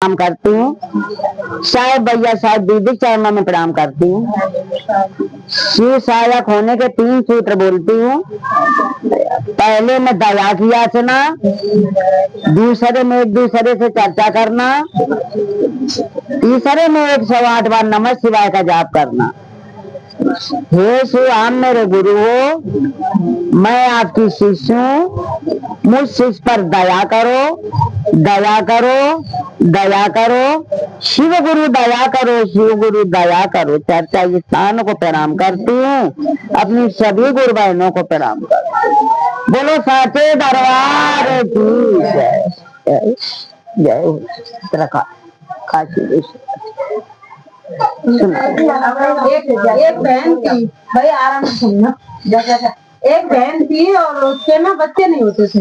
प्रणाम करती हूँ। साहेब भैया साहेब दीदी चरणों में प्रणाम करती हूँ। शिव सहायक होने के 3 सूत्र बोलती हूँ। पहले में दया की याचना, दूसरे में एक दूसरे से चर्चा करना, तीसरे में 108 बार नमः शिवाय का जाप करना। हे शिव, आप मेरे गुरु हो, मैं आपकी शिष्य हूँ, मुझ शिष्य पर दया करो, दया करो, दया करो। शिव गुरु दया करो, शिव गुरु दया करो। चर्चा स्थानों को प्रणाम करती हूँ, अपनी सभी गुरु बहनों को प्रणाम करती हूँ। बोलो साचे दरबार की जय। जय जय काशी। एक बहन थी भाई, आराम से सुनना। एक बहन थी और उसके ना बच्चे नहीं होते थे।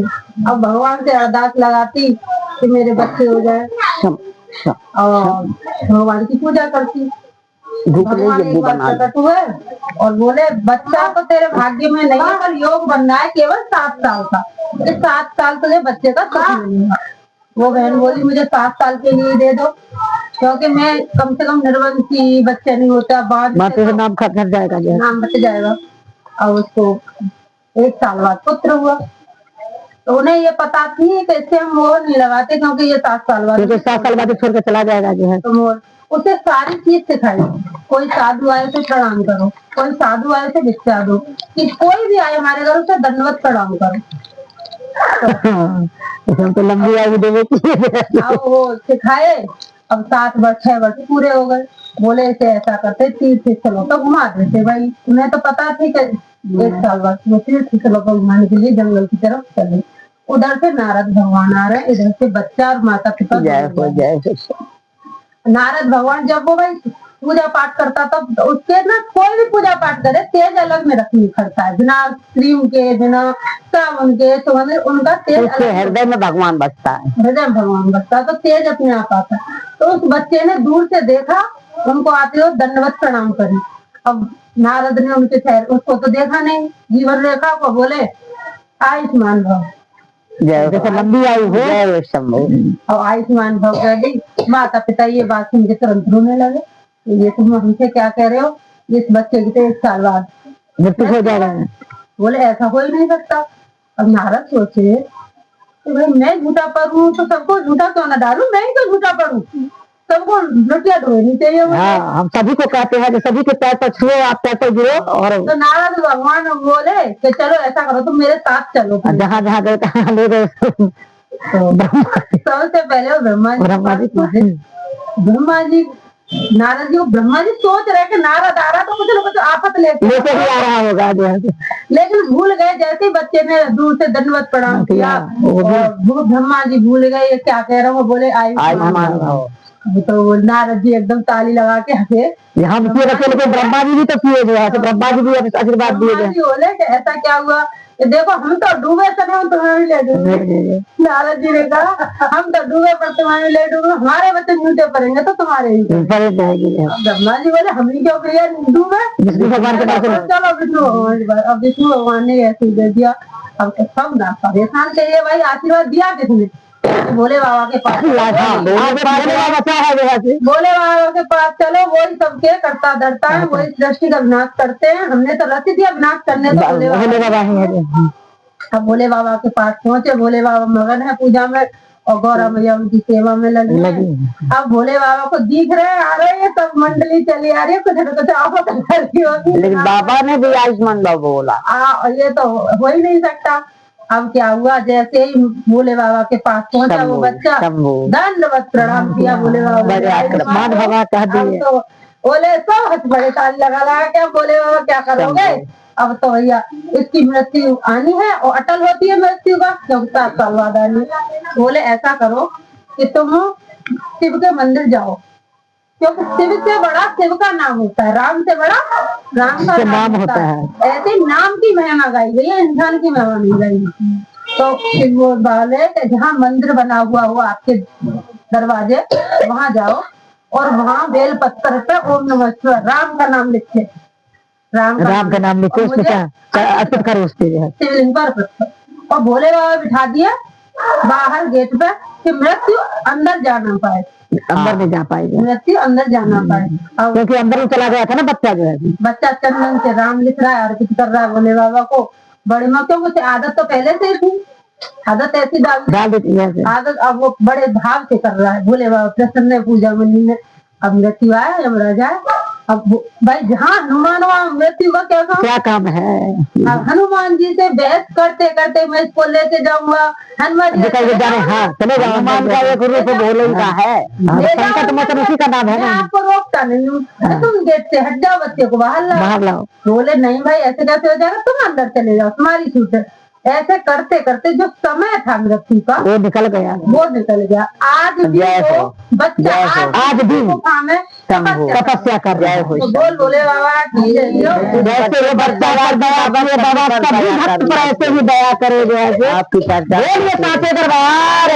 अब भगवान से अरदास लगाती कि मेरे बच्चे हो जाए, और भगवान की पूजा करती। भगवान एक बार प्रकट हुए और बोले, बच्चा तो तेरे भाग्य में नहीं है, पर योग बनना है केवल 7 साल का। इस 7 साल तुझे बच्चे का सुख मिलेगा। वो बहन बोली, मुझे 7 साल के लिए दे दो, क्योंकि मैं कम से कम निर्वंशी, बच्चा नहीं होता, बाद माते से नाम खत्म जाएगा, नाम बच जाएगा। और उसको 1 साल बाद पुत्र हुआ। तो उन्हें ये पता थी कि इससे हम मोहर नहीं लगाते, क्योंकि ये 7 साल बाद, 7 साल बाद छोड़ के चला जाएगा जो है। तो मोहर उसे सारी चीज सिखाई। कोई साधु आए तो प्रणाम करो, कोई साधु आए तो भिक्षा दो, कि कोई भी आए हमारे घर उसे दंडवत प्रणाम करो। तो लंबी आयु देवे की। अब वो सिखाए। अब 7 वर्ष 6 वर्ष पूरे हो गए। बोले इसे ऐसा करते, तीर्थ स्थलों तो घुमा देते। भाई उन्हें तो पता थी कि 1 साल बाद वो तीर्थ स्थलों को घुमाने के लिए जंगल की तरफ चले। उधर से नारद भगवान आ रहे, इधर से बच्चा और माता पिता। नारद भगवान जब वो भाई पूजा पाठ करता, तब उसके ना कोई भी पूजा पाठ करे तेज अलग में रखनी पड़ता है, बिना क्रीम के, बिना साबुन के। तो उनका तेज हृदय में भगवान बसता है, हृदय में भगवान बसता है, तो तेज अपने आप आता है। तो उस बच्चे ने दूर से देखा, उनको आते हुए दंडवत प्रणाम करी। अब नारद ने उनके ठहर, उसको तो देखा नहीं, जीवन रेखा को बोले, आयुष्मान भव, जैसे लंबी आयु हो। और आयुष्मान भव कह दी। माता पिता ये बात सुन के तुरंत रोने लगे, ये तुम हमसे क्या कह रहे हो, इस बच्चे की तो 1 साल बाद मृत्यु हो जाएगा। बोले ऐसा हो ही नहीं सकता। अब नारद सोचे कि भाई मैं झूठा पढ़ूं तो सबको झूठा क्यों ना डालूं, मैं ही तो झूठा पढ़ूं, सबको लुटिया ढोनी चाहिए। हाँ, हम सभी को कहते हैं कि सभी के पैर पर छुओ, आप पैर पर गिरो। और तो नारद भगवान बोले कि चलो ऐसा करो, तुम मेरे साथ चलो। जहाँ जहाँ गए तहाँ ले गए। सबसे पहले वो ब्रह्मा जी नारद जी, ब्रह्मा जी सोच रहे कि नारद आ रहा तो कुछ ना कुछ आफत लेके ही आ रहा होगा, लेकिन भूल गए। जैसे ही बच्चे ने दूर से दंडवत प्रणाम किया, ब्रह्मा जी भूल गए ये क्या कह रहा हूँ। बोले आयुष्मान भव। तो नारद जी एकदम ताली लगा के हंसे। हम ब्रह्मा जी भी तो किए जो है, ब्रह्मा जी भी आशीर्वाद दिए गए। बोले कि ऐसा क्या हुआ, देखो हम तो डूबे समय तुम्हारे ले डूबे। नारद जी ने कहा, हम तो डूबे पर तुम्हारे ले डूबे, हमारे बच्चे झूठे पड़ेंगे तो तुम्हारे ही। ब्रह्मा जी बोले हम ही क्यों प्रिय डूबे, विष्णु भगवान के पास चलो विष्णु भगवान के पास। अब विष्णु भगवान ने ऐसे दे दिया। अब सब ना परेशान चाहिए भाई, आशीर्वाद दिया किसने, भोले बाबा के पास। भोले बाबा के पास चलो, वही सबके करता धरता है, वही सृष्टि का विनाश करते हैं। हमने तो रच दिया विनाश करने, तो भोले बाबा है। अब भोले बाबा के पास पहुंचे, भोले बाबा मगन है पूजा में और गौरा मैया उनकी सेवा में लगी। अब भोले बाबा को दिख रहे आ रहे हैं, सब मंडली चली आ रही है, कुछ न कुछ आफत करती होगी। लेकिन बाबा ने भी आयुष्मान भव बोला, ये तो हो ही नहीं सकता। अब क्या हुआ, जैसे ही भोले बाबा के पास पहुंचा वो बच्चा, दंडवत प्रणाम किया भोले बाबा। तो बोले सब हंस बड़े, ताली लगा क्या बोले बाबा क्या करोगे। अब तो भैया इसकी मृत्यु आनी है, और अटल होती है मृत्यु का, जब 7 साल बाद आनी। बोले ऐसा करो कि तुम शिव के मंदिर जाओ, क्योंकि शिव से बड़ा शिव का नाम होता है, राम से बड़ा राम का नाम होता है। ऐसे नाम की महिमा गाई गई है, इंसान की महिमा नहीं गाई। तो शिव बोले जहाँ मंदिर बना हुआ हो आपके दरवाजे, वहां जाओ और वहाँ बेल पत्थर पे ओम नमः शिवाय राम का नाम लिखे, राम का नाम लिखे, शिवलिंग पर। और भोले बाबा बिठा दिया बाहर गेट पे कि मृत्यु अंदर जा ना पाए। अंदर नहीं जा पाएगी, मृत्यु अंदर जाना पाए। और क्योंकि अंदर ही चला गया था ना बच्चा जो है। बच्चा चंदन से राम लिख रहा है, अर्पित कर रहा है भोले बाबा को। बड़े माँ क्यों मुझे आदत तो पहले से ही थी, आदत ऐसी डाल देती है आदत। अब वो बड़े भाव से कर रहा है भोले बाबा प्रसन्न है पूजा मंदिर में। अब मृत्यु आया, यमराज आया। अब भाई जहाँ हनुमान वहाँ मृत्यु का क्या काम है। अब हनुमान जी से बहस करते करते मैं इसको लेके जाऊंगा, हनुमान जी हाँ चले जाओ, हनुमान का एक रूप भोले का है, संकट मोचन उसी का नाम है। मैं आपको रोकता नहीं हूँ, तुम गेट से हट जाओ, बच्चे को बाहर लाओ। बोले नहीं भाई ऐसे कैसे हो जाएगा, तुम अंदर चले जाओ, तुम्हारी छूट है। ऐसे करते करते जो समय था मृत्यु का वो निकल गया। आज भी वो बच्चा आज भी काम है, तपस्या कर रहा है। बोल बोले बाबा जैसे वो बच्चा बाबा सभी भक्त पर ऐसे ही दया करे, जैसे आपकी चर्चा दरबार